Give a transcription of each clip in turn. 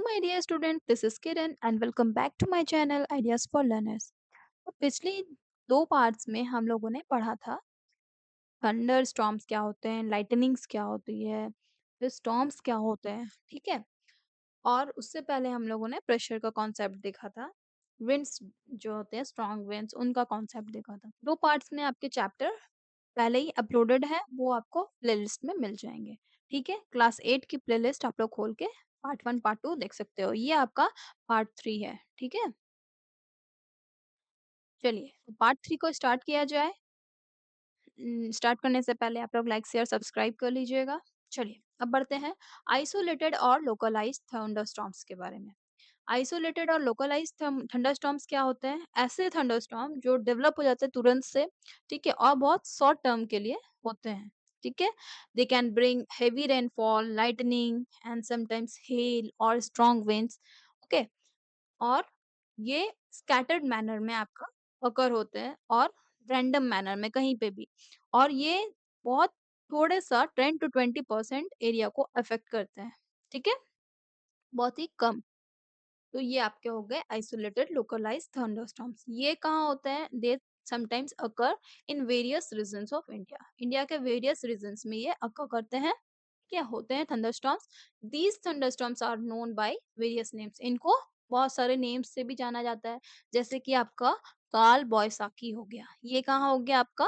my dear student, this is Kiran and welcome back to my channel Ideas for Learners। तो पिछली दो parts में हम लोगों ने पढ़ा था थंडर स्टॉर्म्स क्या होते हैं, लाइटनिंग्स क्या होती है, फिर स्टॉर्म्स क्या होते हैं, ठीक है। और उससे पहले हम लोगों ने प्रेशर का कॉन्सेप्ट देखा था, विंड्स जो होते हैं स्ट्रॉन्ग विंड्स उनका कॉन्सेप्ट देखा था। दो पार्ट्स में आपके चैप्टर पहले ही अपलोडेड है, वो आपको प्लेलिस्ट में मिल जाएंगे। ठीक है, क्लास 8 की प्लेलिस्ट आप लोग खोल के पार्ट 1 पार्ट 2 देख सकते हो। ये आपका पार्ट 3 है। ठीक है, चलिए तो पार्ट 3 को स्टार्ट किया जाए। स्टार्ट करने से पहले आप लोग लाइक शेयर सब्सक्राइब कर लीजिएगा। चलिए अब बढ़ते हैं आइसोलेटेड और लोकलाइज्ड थंडरस्टॉर्म्स के बारे में। आइसोलेटेड और लोकलाइज्ड थंडरस्टॉर्म्स क्या होते हैं? ऐसे थंडरस्टॉर्म जो डेवलप हो जाते हैं तुरंत से, ठीक है, और बहुत शॉर्ट टर्म के लिए होते हैं। ठीक है, they can bring heavy rainfall, lightning and sometimes hello और स्ट्रॉन्ग विंड्स। ओके, और ये स्कैटर्ड मैनर में आपका अकर होते हैं और रैंडम मैनर में कहीं पे भी, और ये बहुत थोड़े सा 10 to 20% एरिया को अफेक्ट करते हैं। ठीक है, बहुत ही कम। तो ये आपके हो गए आइसोलेटेड लोकलाइज्ड थंडरस्टॉर्म्स। ये कहाँ होते हैं? They sometimes occur in various regions of India. India के वेरियस रीजन्स में ये अकर करते हैं, क्या होते हैं thunderstorms. These thunderstorms are known by various names. इनको बहुत सारे नेम्स से भी जाना जाता है, जैसे कि आपका काल बॉयसाखी हो गया। ये कहाँ हो गया? आपका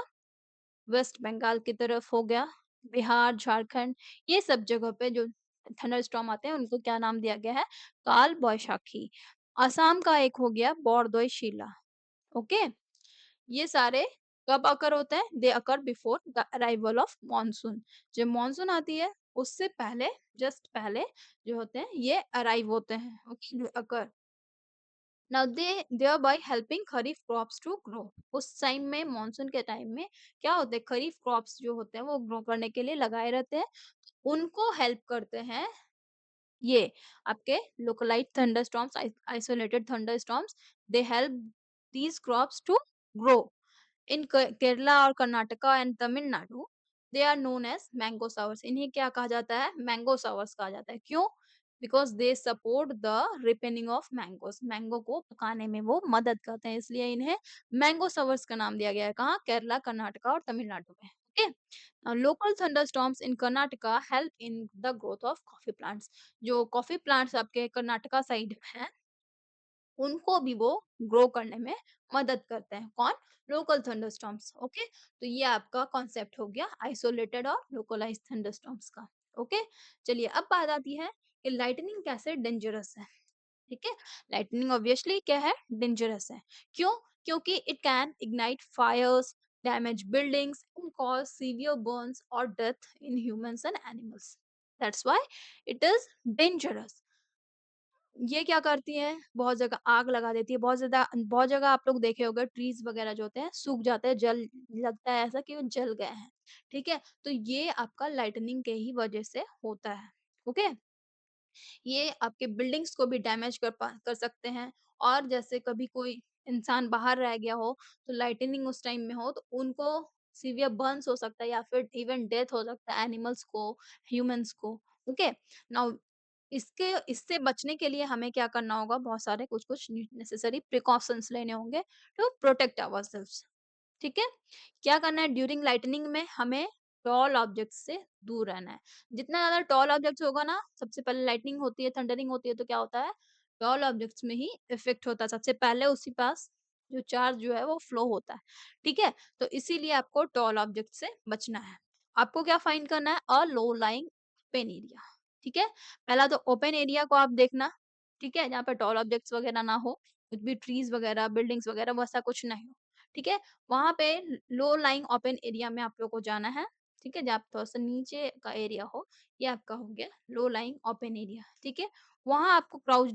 वेस्ट बंगाल की तरफ हो गया, बिहार, झारखंड, ये सब जगह पे जो थंडरस्टॉर्म आते हैं उनको क्या नाम दिया गया है? काल बैशाखी। असम का एक हो गया बॉरदोई शीला। ओके, ये सारे कब अकर होते हैं? They occur before the arrival of monsoon. जब मॉनसून आती है उससे पहले, जस्ट पहले जो होते हैं ये अराइव होते हैं। Okay, occur now they their helping kharif crops to grow. उस टाइम में मॉनसून के टाइम में क्या होते हैं, खरीफ क्रॉप्स जो होते हैं वो ग्रो करने के लिए लगाए रहते हैं, उनको हेल्प करते हैं ये आपके localized thunderstorms, isolated thunderstorms. They help these crops to grow in Kerala और Karnataka and Tamil Nadu. They are known as mango showers. इन्हें क्या कहा जाता है? मैंगो सावर्स कहा जाता है। क्यों? Because they support the ripening of mangoes. Mango को पकाने में वो मदद करते हैं, इसलिए इन्हें मैंगो सावर्स का नाम दिया गया है। कहाँ? केरला, कर्नाटका और तमिलनाडु में। Okay, local thunderstorms in Karnataka help in the growth of coffee plants. जो कॉफी प्लांट्स आपके कर्नाटका साइड हैं उनको भी वो ग्रो करने में मदद करते हैं। कौन? Local thunderstorms. ओके, तो ये आपका कॉन्सेप्ट हो गया आइसोलेटेड और लोकलाइज्ड थंडरस्टॉर्म्स का। ओके, चलिए अब बात आती है कि लाइटनिंग कैसे डेंजरस है। ठीक है, लाइटनिंग ऑब्वियसली क्या है? डेंजरस है। क्यों? क्योंकि it can ignite fires, damage buildings and cause severe burns और death in humans and animals. That's why it is dangerous. ये क्या करती है? बहुत जगह आग लगा देती है। बहुत जगह आप लोग देखे होंगे ट्रीज वगैरह जो होते हैं सूख जाते हैं, जल लगता है ऐसा कि वो जल गए हैं। ठीक है, तो ये आपका लाइटनिंग के ही वजह से होता है। ओके, ये आपके बिल्डिंग्स को भी डैमेज कर सकते हैं। और जैसे कभी कोई इंसान बाहर रह गया हो तो लाइटनिंग उस टाइम में हो तो उनको सीवियर बर्न्स हो सकता है या फिर इवन डेथ हो सकता है एनिमल्स को, ह्यूमंस को। ओके, नाउ इसके इससे बचने के लिए हमें क्या करना होगा? बहुत सारे कुछ-कुछ नेसेसरी प्रिकॉशंस लेने होंगे टू प्रोटेक्ट आवरसेल्व्स। ठीक है? क्या करना है? ड्यूरिंग लाइटनिंग में हमें टॉल ऑब्जेक्ट्स से दूर रहना है। जितना ज़्यादा टॉल ऑब्जेक्ट्स होगा ना, सबसे पहले लाइटनिंग होती है, थंडरिंग होती है तो क्या होता है? टॉल ऑब्जेक्ट्स में ही इफ़ेक्ट होता है। सबसे पहले उसी पास जो चार्ज जो है वो फ्लो होता है। ठीक है? तो इसीलिए आपको टॉल ऑब्जेक्ट से बचना है। आपको क्या फाइंड करना है? अ लो लाइंग ओपन एरिया। ठीक है? पहला तो ओपन एरिया को आप देखना, ठीक है? जहाँ पे टॉल ऑब्जेक्ट्स वगैरह ना हो, कुछ भी ट्रीज़ वगैरह, बिल्डिंग्स वगैरह वैसा कुछ नहीं हो। ठीक है? वहाँ पे लो लाइंग ओपन एरिया में आप लोग को जाना है। ठीक है? जहाँ थोड़ा-सा नीचे का एरिया हो, ये आपका हो गया लो लाइंग ओपन एरिया। ठीक है? वहाँ आपको क्राउच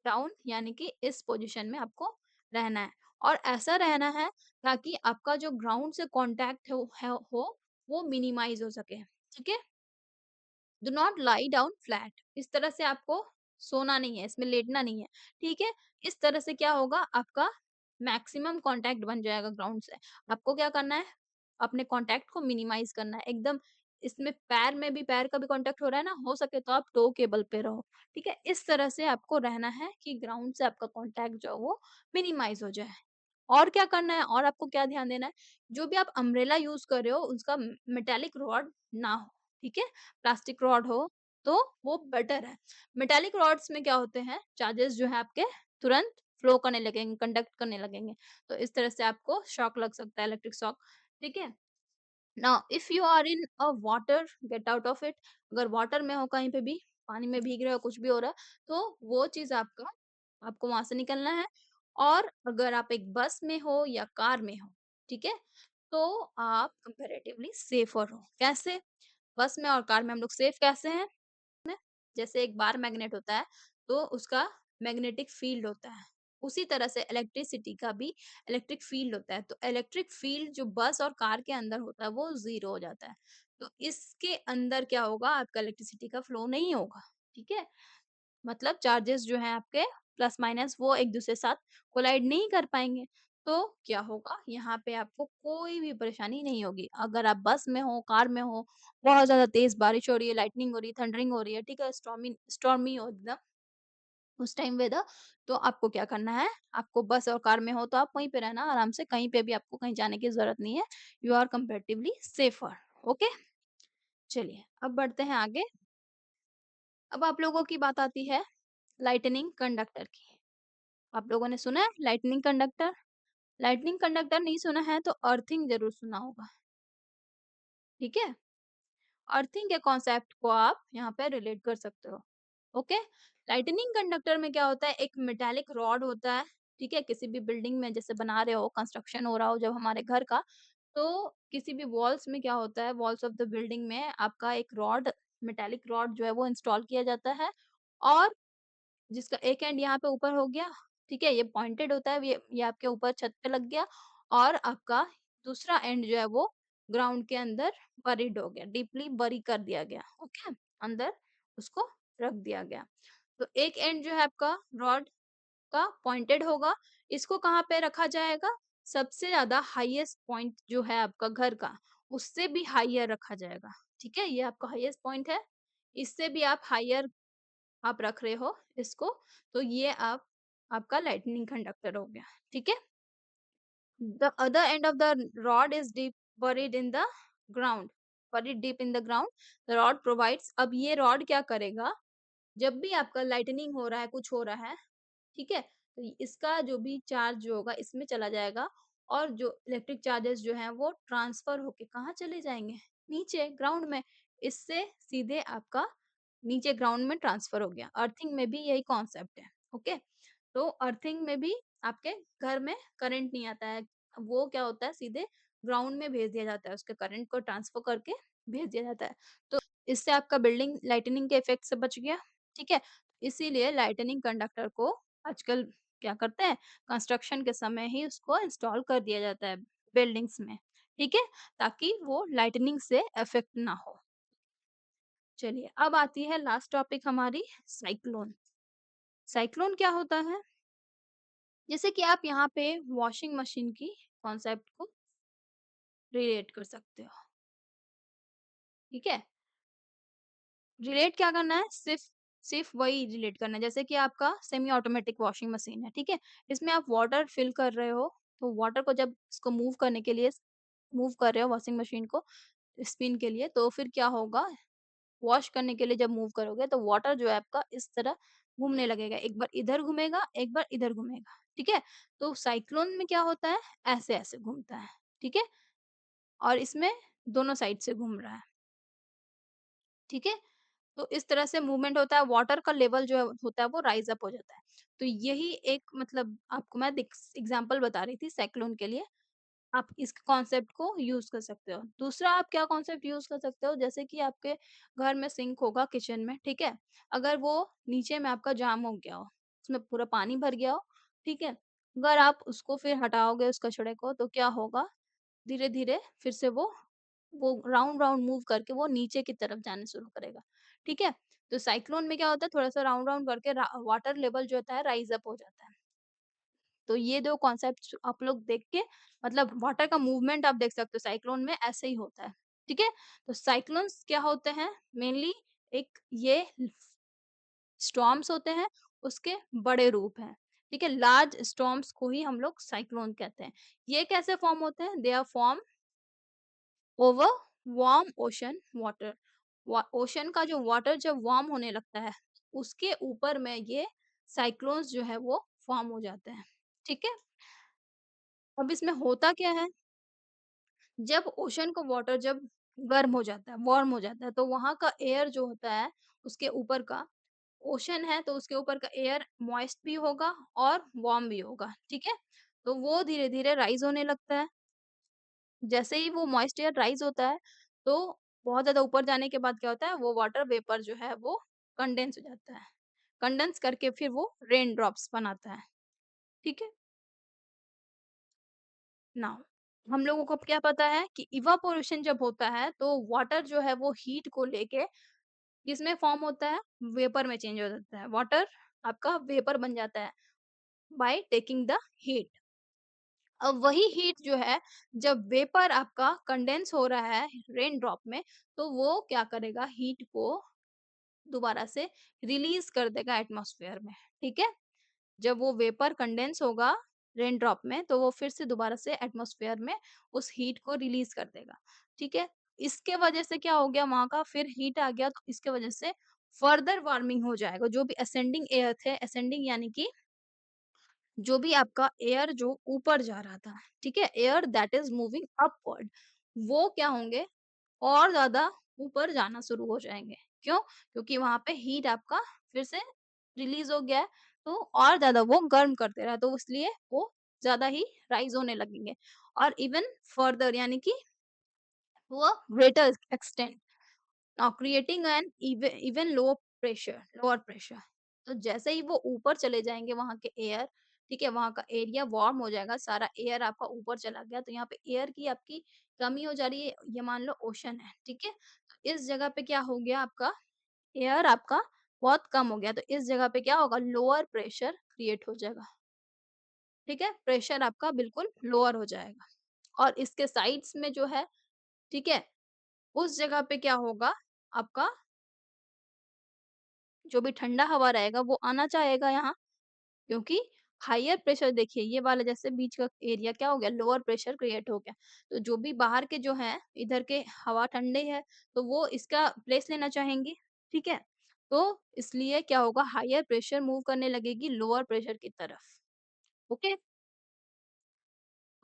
डाउन यानी कि इस पोज़ीशन में आपको रहना है, और ऐसा रहना है ताकि आपका जो ग्राउंड से कॉन्टैक्ट वो मिनिमाइज़ हो सके। ठीक है? Do not lie down flat. इस तरह से आपको सोना नहीं है, इसमें लेटना नहीं है। ठीक है? इस तरह से क्या होगा? आपका मैक्सिमम कॉन्टैक्ट बन जाएगा ग्राउंड से। आपको क्या करना है? अपने कॉन्टैक्ट को मिनिमाइज़ करना है। एकदम इसमें पैर का भी कॉन्टैक्ट हो रहा है ना, हो सके तो आप टो केबल पे रहो, ठीक है? इस तरह से आपको रहना है कि ग्राउंड से आपका कॉन्टैक्ट जो है वो मिनिमाइज़ हो जाए। और क्या करना है और आपको क्या ध्यान देना है, जो भी आप अम्ब्रेला यूज़ कर रहे हो उसका मेटालिक रॉड ना हो, ठीक है? प्लास्टिक रॉड हो तो वो बेटर है। मेटालिक रॉड्स में क्या होते हैं, चार्जेस जो है आपके तुरंत फ्लो करने लगेंगे, कंडक्ट करने लगेंगे। तो इस तरह से आपको शॉक लग सकता है, इलेक्ट्रिक शॉक, ठीक है? Now if you are in a water, get out of it. अगर वाटर में हो कहीं पे भी, पानी में भीग रहे हो, कुछ भी हो रहा है, तो वो चीज़ आपको वहाँ से निकलना है। और अगर आप एक बस में हो या कार में हो, ठीक है? तो आप कंपैरेटिवली सेफ़र हो। कैसे? बस में और कार में हम लोग सेफ कैसे हैं? जैसे एक बार मैग्नेट होता है, तो उसका मैग्नेटिक फील्ड होता है। उसी तरह से इलेक्ट्रिसिटी का भी इलेक्ट्रिक फील्ड होता है। तो इलेक्ट्रिक फील्ड जो बस और कार के अंदर होता है, वो 0 हो जाता है। तो इसके अंदर क्या होगा, आपका इलेक्ट्रिसिटी का फ्लो नहीं होगा, ठीक है? मतलब चार्जेस जो हैं आपके प्लस माइनस वो एक-दूसरे के साथ कोलाइड नहीं कर पाएँगे। तो क्या होगा, यहाँ पे आपको कोई भी परेशानी नहीं होगी। अगर आप बस में हो, कार में हो, बहुत ज़्यादा तेज़ बारिश हो रही है, लाइटनिंग हो रही है, थंडरिंग हो रही है, ठीक है? स्टॉर्मी स्टॉर्मी हो एकदम उस टाइम वेदर, तो आपको क्या करना है, आपको बस और कार में हो तो आप वहीं पे रहना आराम से, कहीं पे भी आपको कहीं जाने की ज़रूरत नहीं है। You are comparatively safer, okay? चलिए, अब बढ़ते हैं आगे। अब आप लोगों की बात आती है लाइटनिंग कंडक्टर की। आप लोगों ने सुना है लाइटनिंग कंडक्टर? लाइटनिंग कंडक्टर नहीं सुना है तो अर्थिंग ज़रूर सुना होगा, ठीक है? अर्थिंग के कॉन्सेप्ट को आप यहाँ पे रिलेट कर सकते हो, ओके? लाइटनिंग कंडक्टर में क्या होता है, एक मेटालिक रॉड होता है, ठीक है? किसी भी बिल्डिंग में जैसे बना रहे हो, कंस्ट्रक्शन हो रहा हो जब हमारे घर का, तो किसी भी वॉल्स में क्या होता है, वॉल्स ऑफ द बिल्डिंग में आपका एक रॉड, मेटालिक रॉड जो है वो इंस्टॉल किया जाता है। और जिसका एक एंड यहाँ पे ऊपर हो गया, ठीक है? ये पॉइंटेड होता है, ये आपके ऊपर छत पे लग गया। और आपका दूसरा एंड जो है वो ग्राउंड के अंदर बरीड हो गया, डीपली बरी कर दिया गया, ओके? अंदर उसको रख दिया गया। तो एक एंड जो है आपका रॉड का पॉइंटेड होगा, इसको कहाँ पे रखा जाएगा? सबसे ज़्यादा हाईएस्ट पॉइंट जो है आपका घर का, उससे भी हाइयर रखा जाएगा, ठीक है? ये आपका हाईएस्ट पॉइंट है, इससे भी आप हाइयर आप रख रहे हो इसको, तो ये आपका लाइटनिंग कंडक्टर हो गया, ठीक है? The other end of the rod is deep buried in the ground, buried deep in the ground. The rod provides, अब ये रॉड क्या करेगा, जब भी आपका लाइटनिंग हो रहा है, कुछ हो रहा है, ठीक है? तो इसका जो भी चार्ज जो होगा इसमें चला जाएगा और जो इलेक्ट्रिक चार्जेस जो हैं वो ट्रांसफर होके कहाँ चले जाएँगे? नीचे ग्राउंड में। इससे सीधे आपका नीचे ग्राउंड में ट्रांसफर हो गया। अर्थिंग में भी यही कॉन्सेप्ट है, ओके? तो अर्थिंग में भी आपके घर में करंट नहीं आता है। वो क्या होता है, सीधे ग्राउंड में भेज दिया जाता है, उसके करंट को ट्रांसफर करके भेज दिया जाता है। तो इससे आपका बिल्डिंग लाइटनिंग के इफ़ेक्ट से बच गया, ठीक है? इसीलिए लाइटनिंग कंडक्टर को आजकल क्या करते हैं, कंस्ट्रक्शन के समय ही उसको इंस्टॉल कर दिया जाता है बिल्डिंग्स में, ठीक है? ताकि वो लाइटनिंग से अफ़ेक्ट ना हो। चलिए, अब आती है लास्ट टॉपिक हमारी, साइक्लोन। साइक्लोन क्या होता है? जैसे कि आप यहाँ पे वॉशिंग मशीन की कॉन्सेप्ट को रिलेट कर सकते हो, ठीक है? रिलेट क्या करना है? सिर्फ़ सिर्फ़ वही रिलेट करना है, जैसे कि आपका सेमी ऑटोमेटिक वॉशिंग मशीन है, ठीक है? इसमें आप वाटर फिल कर रहे हो, तो वाटर को जब इसको मूव करने के लिए मूव कर रहे हो वॉशिंग मशीन को स्पिन के लिए, तो फिर क्या होगा, वॉश करने के लिए जब मूव करोगे तो वाटर जो है आपका इस तरह घूमने लगेगा। एक बार इधर घूमेगा, एक बार इधर घूमेगा, ठीक है? तो साइक्लोन में क्या होता है, ऐसे-ऐसे घूमता है, ठीक है? और इसमें दोनों साइड से घूम रहा है, ठीक है? तो इस तरह से मूवमेंट होता है, वाटर का लेवल जो है होता है वो राइज़ अप हो जाता है। तो यही एक मतलब आपको मैं एग्ज़ाम्पल बता रही थी साइक्लोन के लिए। आप इस कॉन्सेप्ट को यूज़ कर सकते हो। दूसरा आप क्या कॉन्सेप्ट यूज़ कर सकते हो, जैसे कि आपके घर में सिंक होगा किचन में, ठीक है? अगर वो नीचे में आपका जाम हो गया हो, उसमें पूरा पानी भर गया हो, ठीक है? अगर आप उसको फिर हटाओगे उस कचड़े को तो क्या होगा, धीरे-धीरे फिर से वो राउंड-राउंड मूव करके वो नीचे की तरफ जाना शुरू करेगा, ठीक है? तो साइक्लोन में क्या होता है, थोड़ा-सा राउंड-राउंड करके वाटर लेवल जो होता है राइज़ अप हो जाता है। तो ये 2 कॉन्सेप्ट्स आप लोग देख के मतलब वाटर का मूवमेंट आप देख सकते हो, साइक्लोन में ऐसे ही होता है, ठीक है? तो साइक्लोन्स क्या होते हैं? मेनली एक ये स्टॉर्म्स होते हैं, उसके बड़े रूप हैं, ठीक है? लार्ज स्टॉर्म्स को ही हम लोग साइक्लोन कहते हैं। ये कैसे फॉर्म होते हैं? They are form over warm ocean water. Ocean का जो वाटर जब वार्म होने लगता है, उसके ऊपर में ये साइक्लोन्स जो है वो फॉर्म हो जाते हैं, ठीक है? अब इसमें होता क्या है, जब ओशन का वाटर जब गर्म हो जाता है, वार्म हो जाता है, तो वहाँ का एयर जो होता है, उसके ऊपर का ओशन है, तो उसके ऊपर का एयर मॉइस्ट भी होगा और वार्म भी होगा, ठीक है? तो वो धीरे-धीरे राइज़ होने लगता है। जैसे ही वो मॉइस्ट एयर राइज़ होता है, तो बहुत ज़्यादा ऊपर जाने के बाद क्या होता है, वो वाटर वेपर जो है वो कंडेंस हो जाता है। कंडेंस करके फिर वो रेन ड्रॉप्स बनाता है, ठीक है? नाउ हम लोगों को अब क्या पता है कि इवापोरेशन जब होता है, तो वाटर जो है वो हीट को लेके किसमें फॉर्म होता है? वेपर में चेंज हो जाता है। वाटर आपका वेपर बन जाता है बाय टेकिंग द हीट। अब वही हीट जो है जब वेपर आपका कंडेंस हो रहा है रेन ड्रॉप में, तो वो क्या करेगा, हीट को दोबारा से रिलीज कर देगा एटमॉस्फेयर में, ठीक है? जब वो वेपर कंडेंस होगा रेन ड्रॉप में, तो वो फिर से दोबारा से एटमॉस्फेयर में उस हीट को रिलीज कर देगा, ठीक है? इसके वजह से क्या हो गया, वहां का फिर हीट आ गया, तो इसके वजह से फर्दर वार्मिंग हो जाएगा। जो भी असेंडिंग एयर थे, असेंडिंग यानी कि जो भी आपका एयर जो ऊपर जा रहा था, ठीक है? Air that is moving upward, वो क्या होंगे, और ज़्यादा ऊपर जाना शुरू हो जाएँगे। क्यों? क्योंकि वहाँ पे हीट आपका फिर से रिलीज़ हो गया है, तो और ज़्यादा वो गर्म कर दे रहा है, तो इसलिए वो ज़्यादा ही राइज़ होने लगेंगे और इवन फर्दर यानी कि to a greater extent, creating an even lower pressure. तो जैसे ही वो ऊपर चले जाएँगे वहाँ के एयर, ठीक है? वहाँ का एरिया वार्म हो जाएगा, सारा एयर आपका ऊपर चला गया, तो यहाँ पे एयर की आपकी कमी हो जा रही है, ये मान लो ओशन है, ठीक है? तो इस जगह पे क्या हो गया, आपका एयर आपका बहुत कम हो गया, तो इस जगह पे क्या होगा, लोअर प्रेशर क्रिएट हो जाएगा, ठीक है? प्रेशर आपका बिल्कुल लोअर हो जाएगा और इसके साइड्स में जो है, ठीक है? उस जगह पे क्या होगा, आपका जो भी ठंडा हवा रहेगा वो आना चाहेगा यहाँ, क्योंकि हायर प्रेशर देखिए, ये वाला जैसे बीच का एरिया क्या हो गया, लोअर प्रेशर क्रिएट हो गया। तो जो भी बाहर के जो हैं, इधर के हवा ठंडी है, तो वो इसका प्लेस लेना चाहेंगी, ठीक है? तो इसलिए क्या होगा, हायर प्रेशर मूव करने लगेगी लोअर प्रेशर की तरफ, ओके?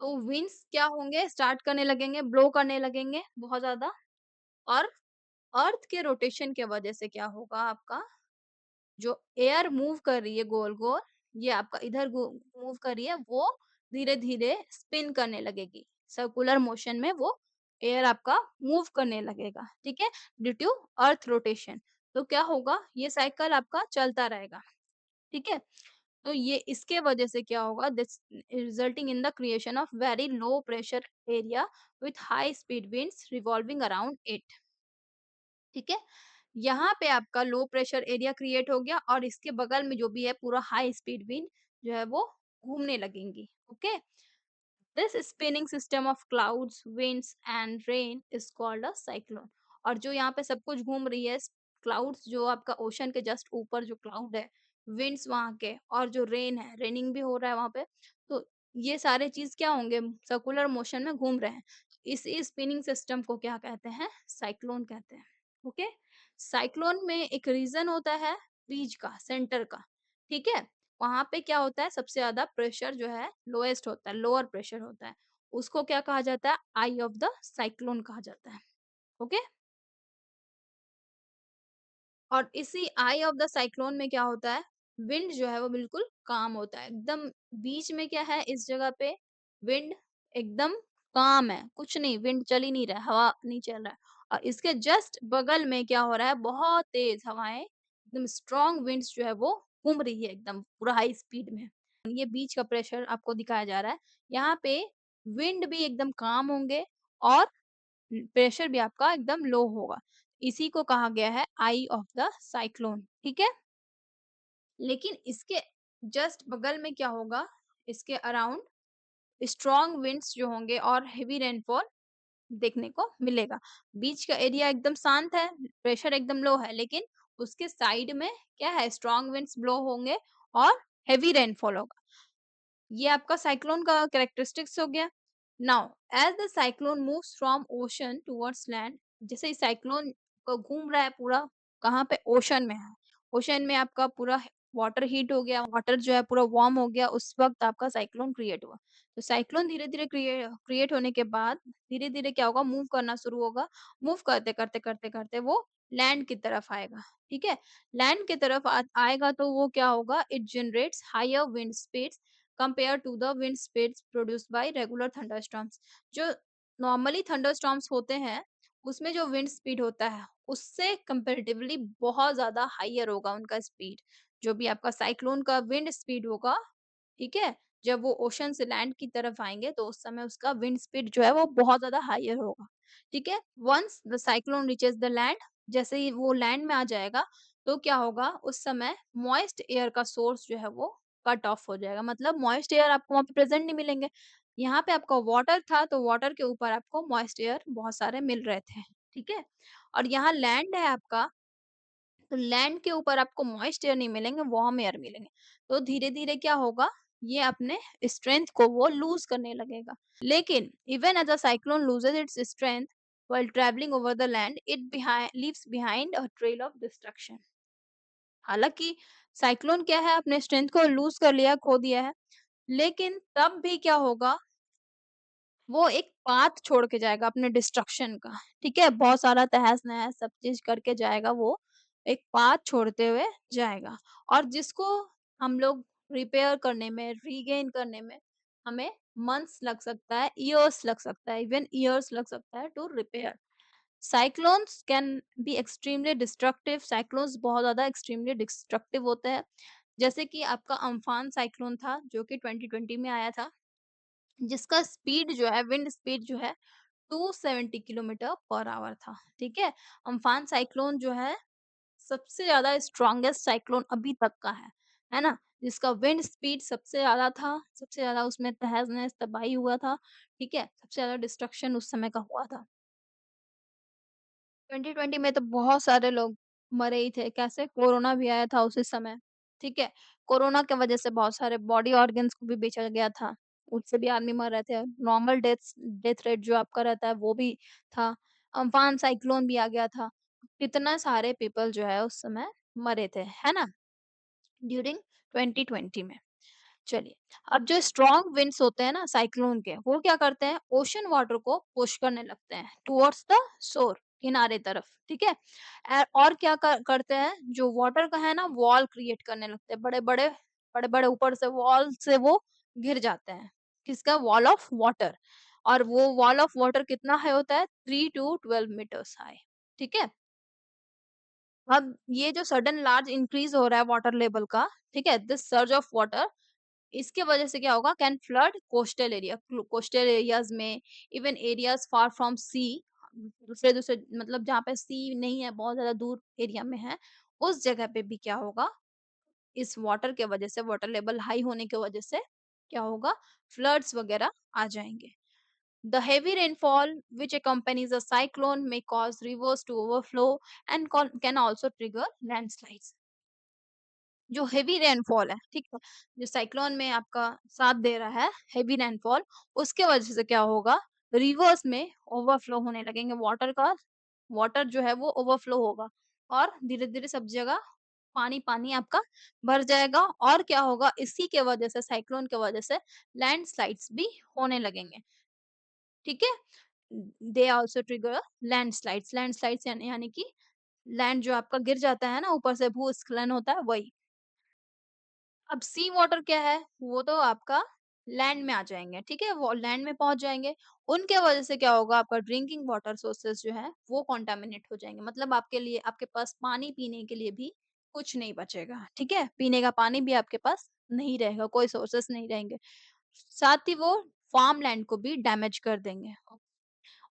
तो विंड्स क्या होंगे, स्टार्ट करने लगेंगे, ब्लो करने लगेंगे बहुत ज़्यादा और अर्थ के रोटेशन के वजह से क्या होगा, आपका जो एयर मूव कर रही है गोल-गोल, ये आपका इधर गो मूव कर रही है, वो धीरे-धीरे स्पिन करने लगेगी। सर्कुलर मोशन में वो एयर आपका मूव करने लगेगा, ठीक है? Due to earth rotation. तो क्या होगा, ये साइकिल आपका चलता रहेगा, ठीक है? तो ये इसके वजह से क्या होगा, this resulting in the creation of very low pressure area with high speed winds revolving around it, ठीक है? यहाँ पे आपका लो प्रेशर एरिया क्रिएट हो गया और इसके बगल में जो भी है पूरा हाई स्पीड विंड जो है वो घूमने लगेंगी, okay? This spinning system of clouds, winds and rain is called a cyclone. और जो यहाँ पे सब कुछ घूम रही है, क्लाउड्स जो आपका ओशन के जस्ट ऊपर जो क्लाउड है, विंड्स वहाँ के और जो रेन है, रेनिंग भी हो रहा है वहाँ पे, तो ये सारे चीज क्या होंगे, सर्कुलर मोशन में घूम रहे हैं। इसी स्पिनिंग सिस्टम को क्या कहते हैं, साइक्लोन कहते हैं, ओके? साइक्लोन में एक रीजन होता है बीच का, सेंटर का, ठीक है? वहाँ पे क्या होता है, सबसे ज़्यादा प्रेशर जो है लोएस्ट होता है, लोअर प्रेशर होता है। उसको क्या कहा जाता है, आई ऑफ द साइक्लोन कहा जाता है, ओके? और इसी आई ऑफ द साइक्लोन में क्या होता है, विंड जो है वो बिल्कुल काम होता है। एकदम बीच में क्या है, इस जगह पे विंड एकदम काम है, कुछ नहीं, विंड चल ही नहीं रहा है, हवा नहीं चल रहा है। और इसके जस्ट बगल में क्या हो रहा है, बहुत तेज हवाएँ, एकदम स्ट्रॉन्ग विंड्स जो है वो घूम रही है एकदम पूरा हाई स्पीड में। ये बीच का प्रेशर आपको दिखाया जा रहा है। यहाँ पे विंड भी एकदम काम होंगे और प्रेशर भी आपका एकदम लो होगा। इसी को कहा गया है आई ऑफ द साइक्लोन, ठीक है? लेकिन इसके जस्ट बगल में क्या होगा, इसके अराउंड स्ट्रॉन्ग विंड्स जो होंगे और हेवी रेनफॉल देखने को मिलेगा। बीच का एरिया एकदम शांत है, प्रेशर एकदम लो है, लेकिन उसके साइड में क्या है, स्ट्रॉन्ग विंड्स ब्लो होंगे और हेवी रेनफॉल होगा। ये आपका साइक्लोन का कैरेक्टरिस्टिक्स हो गया। Now as the cyclone moves from ocean towards land, जैसे ही साइक्लोन को घूम रहा है पूरा, कहाँ पे, ओशन में है। ओशन में आपका पूरा वाटर हीट हो गया, वाटर जो है पूरा वार्म हो गया, उस वक्त आपका साइक्लोन क्रिएट हुआ। तो साइक्लोन धीरे धीरे क्रिएट होने के बाद धीरे धीरे क्या होगा, मूव करना शुरू होगा। मूव करते करते करते करते वो लैंड की तरफ आएगा। ठीक है, लैंड की तरफ आएगा तो वो क्या होगा, it generates higher wind speeds compare to the wind speeds produced by regular thunderstorms. जो नॉर्मली थंडरस्टॉर्म्स होते हैं, उसमें जो विंड स्पीड होता है, उससे कंपैरेटिवली बहुत ज़्यादा हायर होगा उनका स्पीड। जो भी आपका साइक्लोन का विंड स्पीड होगा, ठीक है? जब वो ओशन से लैंड की तरफ आएँगे, तो उस समय उसका विंड स्पीड जो है वो बहुत ज़्यादा हायर होगा, ठीक है? Once the cyclone reaches the land, जैसे ही वो लैंड में आ जाएगा, तो क्या होगा, उस समय मॉइस्ट एयर का सोर्स जो है वो कट ऑफ हो जाएगा। मतलब मॉइस्ट एयर आपको वहाँ पे प्रेज़ेंट नहीं मिलेंगे। यहाँ पे आपका वाटर था, तो वाटर के ऊपर आपको मॉइस्ट एयर बहुत सारे मिल रहे थे, ठीक है? और यहाँ लैंड है आपका, तो लैंड के ऊपर आपको मॉइस्ट एयर नहीं मिलेंगे, वार्म एयर मिलेंगे। तो धीरे-धीरे क्या होगा, ये अपने स्ट्रेंथ को वो लूज़ करने लगेगा। लेकिन even as a cyclone loses its strength while travelling over the land, it leaves behind a trail of destruction. हालाँकि साइक्लोन क्या है, अपने स्ट्रेंथ को लूज़ कर लिया, खो दिया है, लेकिन तब भी क्या होगा, वो एक पाथ छोड़ के जाएगा अपने डिस्ट्रक्शन का, ठीक है? बहुत सारा तहस-नहस सब चीज़ करके जाएगा वो, एक पाथ छोड़ते हुए जाएगा, और जिसको हम लोग रिपेयर करने में, रीगेन करने में हमें मंथ्स लग सकता है, इयर्स लग सकता है, इवन ईयर्स लग सकता है to repair. Cyclones can be extremely destructive, cyclones बहुत ज़्यादा एक्सट्रीमली डिस्ट्रक्टिव होते हैं। जैसे कि आपका अम्फान साइक्लोन था, जो कि 2020 में आया था, जिसका स्पीड जो है, विंड स्पीड जो है 270 किलोमीटर पर आवर था, ठीक है? अम्फान साइक्लोन जो है सबसे ज़्यादा स्ट्रॉन्गेस्ट साइक्लोन अभी तक का है ना? जिसका विंड स्पीड सबसे ज़्यादा था, सबसे ज़्यादा उसमें तहस-नहस, तबाही हुआ था, ठीक है? सबसे ज़्यादा डिस्ट्रक्शन उस समय का हुआ था। 2020 में तो बहुत सारे लोग मरे ही थे, कैसे? कोरोना भी आया था उसी समय, ठीक है? कोरोना की वजह से बहुत सारे बॉडी ऑर्गन्स को भी बेचा गया था, उससे भी आदमी मर रहे थे। नॉर्मल डेथ रेट जो आपका रहता है वो भी था। अम्फान साइक्लोन भी आ गया था। कितना सारे पीपल जो है उस समय मरे थे, है ना? ड्यूरिंग 2020 में। चलिए, अब जो स्ट्रॉन्ग विंड्स होते हैं ना साइक्लोन के, वो क्या करते हैं, ओशन वाटर को पुश करने लगते हैं टुवर्ड्स द शोर, किनारे तरफ, ठीक है? और क्या करते हैं, जो वाटर का है ना, वॉल क्रिएट करने लगते हैं, बड़े-बड़े ऊपर से वॉल से वो घिर जाते हैं। किसका? Wall of water. और वो वॉल ऑफ वाटर कितना हाई होता है? 3 टू 12 मीटर्स हाई, ठीक है? अब ये जो सडन लार्ज इंक्रीज हो रहा है वाटर लेवल का, ठीक है? दिस सर्ज ऑफ वाटर, इसके वजह से क्या होगा, कैन फ्लड कोस्टल एरियाज में, इवन एरियाज फार फ्रॉम सी, दूसरे दूसरे मतलब जहाँ पे सी नहीं है, बहुत ज्यादा दूर एरिया में है, उस जगह पे भी क्या होगा, इस वाटर के वजह से, वाटर लेवल हाई होने की वजह से क्या होगा, फ्लड्स वगैरह आ जाएंगे। The heavy rainfall which accompanies a cyclone may cause rivers to overflow and can also trigger landslides. जो हेवी रेनफॉल है, ठीक है? जो साइक्लोन में आपका साथ दे रहा है, हेवी रेनफॉल, उसके वजह से क्या होगा, रिवर्स में ओवरफ्लो होने लगेंगे, वाटर जो है वो ओवरफ्लो होगा, और धीरे-धीरे सब जगह पानी-पानी आपका भर जाएगा, और क्या होगा, इसी के वजह से, साइक्लोन के वजह से लैंडस्लाइड्स भी होने लगेंगे, ठीक है? They also trigger landslides, landslides यानी कि लैंड जो आपका गिर जाता है ना, ऊपर से भूस्खलन होता है, वही। अब सी वाटर क्या है? वो तो आपका लैंड में आ जाएँगे, ठीक है? वो लैंड में पहुँच जाएँगे, उनके वजह से क्या होगा, आपका ड्रिंकिंग वाटर सोर्सेज़ जो हैं, वो कंटामिनेट हो जाएँगे। मतलब आपके लिए, आपके पास पानी पीने के लिए भी कुछ नहीं बचेगा, ठीक है? पीने का पानी भी आपके पास नहीं रहेगा, कोई सोर्सेज़ नहीं रहेंगे। साथ ही वो फार्म लैंड को भी डैमेज कर देंगे।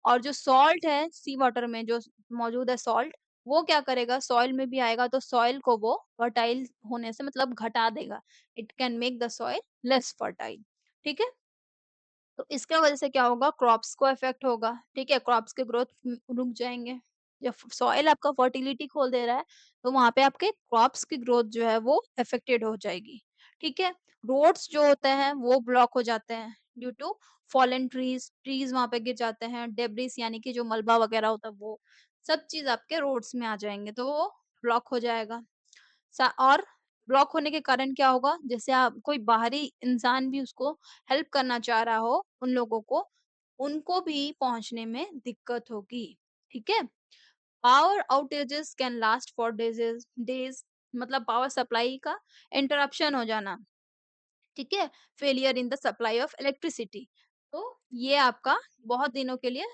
और जो सॉल्ट है, सी वाटर में जो मौजूद है सॉल्ट, वो क्या करेगा, सॉइल में भी आएगा, तो सॉइल को वो फर्टाइल होने से मतलब घटा देगा। It can make the soil less fertile, ठीक है? तो इसके वजह से क्या होगा, क्रॉप्स को इफ़ेक्ट होगा, ठीक है? क्रॉप्स के ग्रोथ रुक जाएँगे। जब सॉइल आपका फर्टिलिटी खो दे रहा है, तो वहाँ पे आपके क्रॉप्स की ग्रोथ जो है वो अफ़ेक्टेड हो जाएगी, ठीक है? रोड्स जो होते हैं वो ब्लॉक हो जाते हैं due to fallen trees, trees वहाँ पे गिर जाते हैं, डेब्रिस यानी कि जो मलबा वगैरह होता है वो, सब चीज़ आपके रोड्स में आ जाएँगे, तो वो ब्लॉक हो जाएगा। और ब्लॉक होने के कारण क्या होगा, जैसे आप कोई बाहरी इंसान भी उसको हेल्प करना चाह रहा हो उन लोगों को, उनको भी पहुँचने में दिक्कत होगी, ठीक है? Power outages can last for days days, मतलब पावर सप्लाई का इंटरप्शन हो जाना, ठीक है? Failure in the supply of electricity. तो ये आपका बहुत दिनों के लिए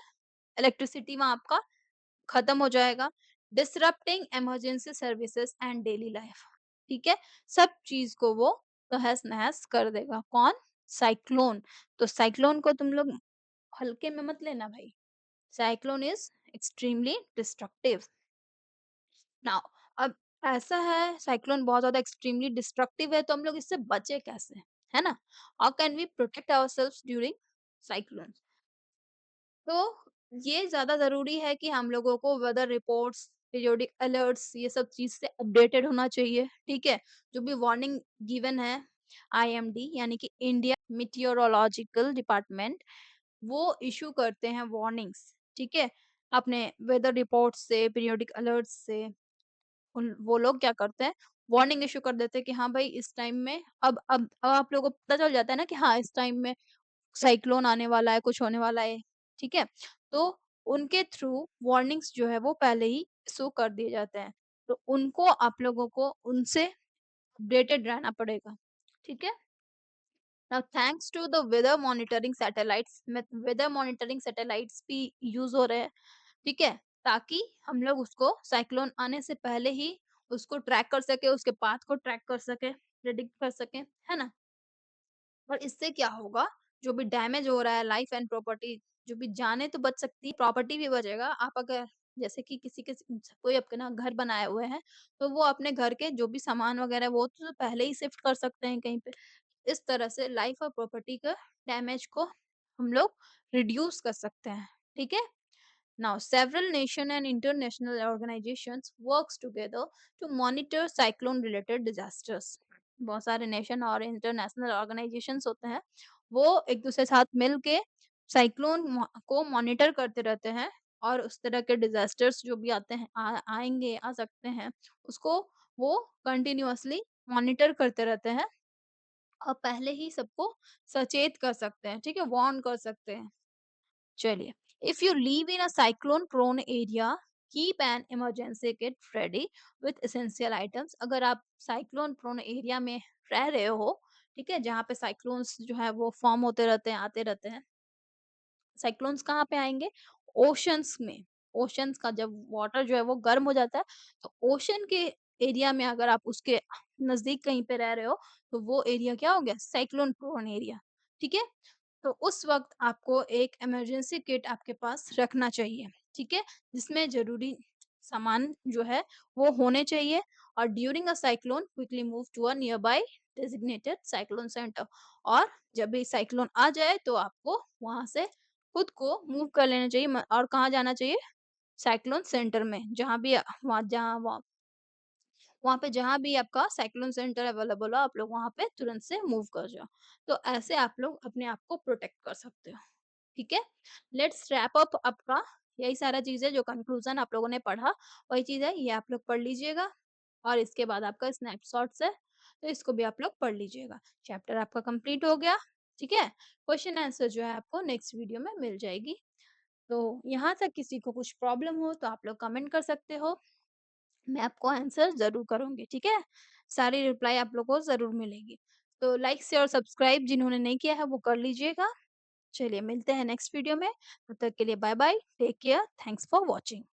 इलेक्ट्रिसिटी वहाँ आपका खत्म हो जाएगा। Disrupting emergency services and daily life, ठीक है? सब चीज़ को वो तहस-नहस कर देगा। कौन? साइक्लोन। तो साइक्लोन को तुम लोग हल्के में मत लेना भाई। Cyclone is extremely destructive. Now अब ऐसा है, साइक्लोन बहुत ज़्यादा एक्सट्रीमली डिस्ट्रक्टिव है, तो हम लोग इससे बचे कैसे? है ना? How can we protect ourselves during cyclone? तो ये ज़्यादा ज़रूरी है कि हम लोगों को वेदर रिपोर्ट्स, पीरियोडिक अलर्ट्स, ये सब चीज़ से अपडेटेड होना चाहिए, ठीक है? जो भी वार्निंग गिवन है आईएमडी यानी कि इंडिया मेटेओरोलॉजिकल डिपार्टमेंट, वो इश्यू करते हैं वार्निंग्स, ठीक है? अपने वेदर रिपोर्ट्स से, पीरियोडिक अलर्ट्स से उन वो लोग क्या करते हैं, वार्निंग इश्यू कर देते हैं कि हाँ भाई इस टाइम में अब आप लोगों को पता चल जाता है ना कि हाँ, इस टाइम में साइक्लोन आने वाला है, कुछ होने वाला है, ठीक है? तो उनके थ्रू वार्निंग्स जो है वो पहले ही इश्यू कर दिए जाते हैं। तो उनको आप लोगों को उनसे अपडेटेड रहना पड़ेगा, ठीक है? Now thanks to the weather monitoring satellites भी यूज़ हो रहे हैं, ठीक है? ताकि हम लोग उसको साइक्लोन आने से पहले ही उसको ट्रैक कर सकें, उसके पाथ को ट्रैक कर सकें, प्रेडिक्ट कर सकें, है ना? और इससे क्या होगा, जो भी डैमेज हो रहा है लाइफ एंड प्रॉपर्टी, जो भी जानें तो बच सकती है, प्रॉपर्टी भी बचेगा। आप अगर जैसे कि किसी के कोई अपना घर बनाए हुए हैं, तो वो अपने घर के जो भी सामान वगैरह वो तो पहले ही शिफ्ट कर सकते हैं कहीं पे। इस तरह से लाइफ और प्रॉपर्टी का डैमेज को हम लोग रिड्यूस कर सकते हैं, ठीक है? Now, several nation and international organizations works together to monitor cyclone-related disasters. बहुत सारे नेशन और इंटरनेशनल ऑर्गेनाइजेशंस होते हैं, वो एक दूसरे के साथ मिल के साइक्लोन को मॉनिटर करते रहते हैं और उस तरह के डिजास्टर्स जो भी आते हैं आएंगे आ सकते हैं उसको वो कंटिन्यूअसली मॉनिटर करते रहते हैं और पहले ही सबको सचेत कर सकते हैं, ठीक है, वार्न कर सकते हैं। चलिए, if you live in a cyclone prone area, keep an emergency kit ready with essential items. अगर आप साइक्लोन प्रोन एरिया में रह रहे हो, ठीक है, जहाँ पे साइक्लोन्स जो है वो फॉर्म होते रहते हैं, आते रहते हैं। साइक्लोन्स कहाँ पे आएँगे? ओशंस में। ओशंस का जब वाटर जो है वो गर्म हो जाता है, तो ओशन के एरिया में अगर आप उसके नज़दीक कहीं पे रह रहे हो, तो वो एरिया क्या हो गया? साइक्लोन प्रोन एरिया, ठीक है? तो उस वक़्त आपको एक इमरजेंसी किट आपके पास रखना चाहिए, ठीक है? जिसमें ज़रूरी सामान जो है वो होने चाहिए और during a cyclone quickly move to a nearby designated cyclone centre. और जब भी साइक्लोन आ जाए तो आपको वहाँ से खुद को मूव कर लेना चाहिए और कहाँ जाना चाहिए? साइक्लोन सेंटर में, जहाँ भी वहाँ पे जहाँ भी आपका साइक्लोन सेंटर अवेलेबल हो, आप लोग वहाँ पे तुरंत से मूव कर जाओ। तो ऐसे आप लोग अपने आप को प्रोटेक्ट कर सकते हो, ठीक है? लेट्स रैप अप आपका यही सारा चीज़ है, जो कंक्लूज़न आप लोगों ने पढ़ा, वही चीज़ है, ये आप लोग पढ़ लीजिएगा और इसके बाद आपका स्नैपशॉट्स है, तो इसको भी आप लोग पढ़ लीजिएगा। चैप्टर आपका कंप्लीट हो गया, ठीक है? क्वेश्चन आंसर जो है आपको नेक्स्ट वीडियो में मिल जाएगी। तो यहाँ तक किसी को कुछ प्रॉब्लम हो तो आप लोग कमेंट कर सकते हो। मैं आपको आंसर ज़रूर करूँगी, ठीक है? सारी रिप्लाई आप लोग को ज़रूर मिलेगी। तो लाइक, शेयर और सब्सक्राइब जिन्होंने नहीं किया है वो कर लीजिएगा। चलिए मिलते हैं नेक्स्ट वीडियो में, तब तक के लिए bye bye, take care, thanks for watching.